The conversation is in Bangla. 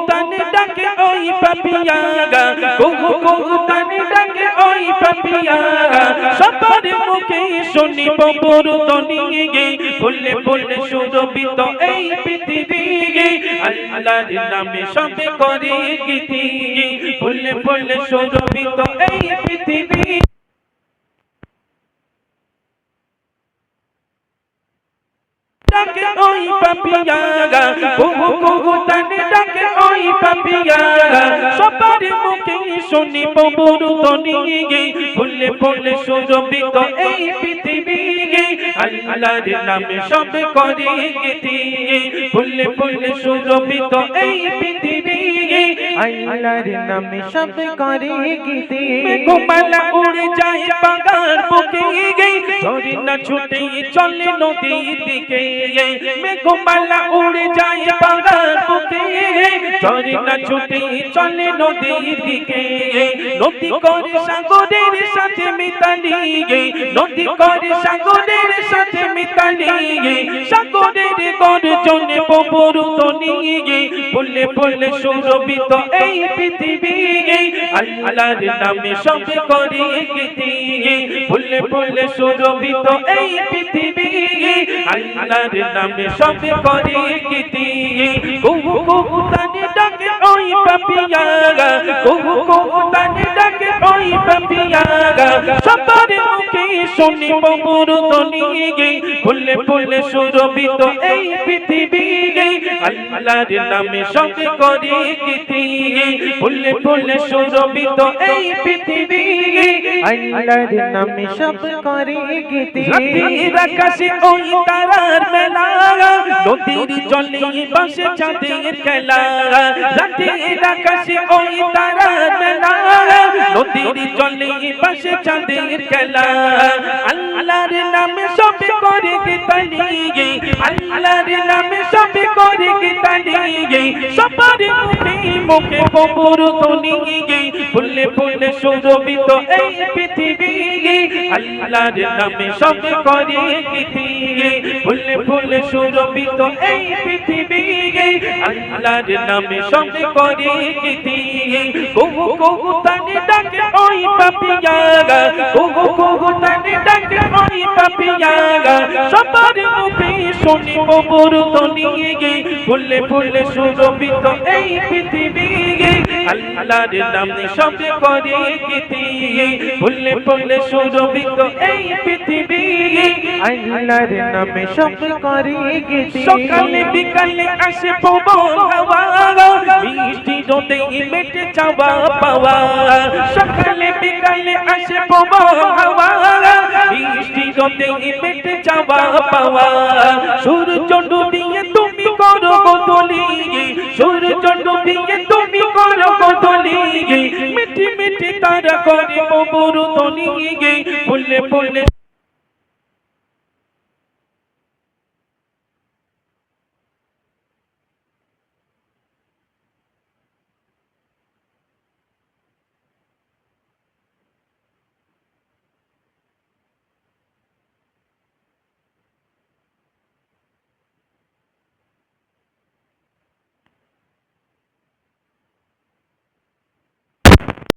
তানে ডাকে ওই পাপিয়া তানে ডাকে ওই পাপিয়া সবার মুখে শুনিব বরুদনি ফুলে ফুলে সুরভিত এই পৃথিবী আল্লাহর নামে সবে করে গীতি ফুলে ফুলে সুরভিত এই পৃথিবী ডাকে ওই পাপিয়া তানে ডাকে ওই পাপিয়া সবার মুখে শুনিব বরুদনি ফুলে ফুলে সুরভিত এই পৃথিবী আল্লাহর নামে সবে করে গীতি ফুলে ফুলে সুরভিত এই পৃথিবী আল্লাহর নামে সব করে গীতি মেঘমালা উড়ে যায় পাগার বুকে ঝরিনা ছুটে চলে নদীর দিকে মেঘমালা উড়ে যায় পাগার বুকে ঝরিনা ছুটে চলে নদীর দিকে নদী করে সাগরের সাথে মিতালি নদী করে সাগরের সাথে মিতালি সাগরের গর্জনে বরুদনি ফুলে ফুলে সুরভিত এই পৃথিবী আল্লাহর নামে সবে করে গীতি ফুলে ফুলে সুরভিত এই পৃথিবী আল্লাহর নামে সবে করে গীতি তানে ডাকে ওই পাপিয়া তানে ডাকে ওই পাপিয়া সবার মুখে শুনিব বরুদনি ফুলে ফুলে সুরভিত এই পৃথিবী আল্লাহর নামে সবে করে গীতি ফুলে ফুলে সুরভিত এই পৃথিবী আল্লাহর নামে সব করে গীতি রাতের আকাশে ওই তারার মেলা নদীর জলে বাসে চাঁদের খেলা রাতের আকাশে ওই তারার মেলা নদীর জলে বাসে চাঁদের খেলা আল্লাহর নামে সবে করে গীতালি আল্লাহর নামে সবে করে গীতালি সবার মুখে মুখে বরুদনি ফুলে ফুলে সুরভিত এই পৃথিবী আল্লাহর নামে সবে করে গীতি ফুলে ফুলে সুরভিত এই পৃথিবী আল্লাহর নামে সবে করে গীতি তানে ডাকে ওই পাপিয়া তানে ডাকে ওই পাপিয়া সবার মুখে শুনিব বরুদনি ফুলে ফুলে সুরভিত এই পৃথিবী আল্লাহর নামে সবে করে গীতি ফুলে ফুলে সুরভিত এই পৃথিবী আল্লাহর নামে সব করে গীতি সকালে বিকালে আসে পবন হাওয়া মিষ্টি রোদে মেটে চাওয়া পাওয়া সকালে বিকালে আসে পবন হাওয়া মিষ্টি রোদে মেটে চাওয়া পাওয়া সূর্য ডুবিয়ে তুমি করো গোধূলি সূর্য ডুবিয়ে তুমি করো গোধূলি মিটি মিটি তারা করে বরুদনি ফুলে ফুলে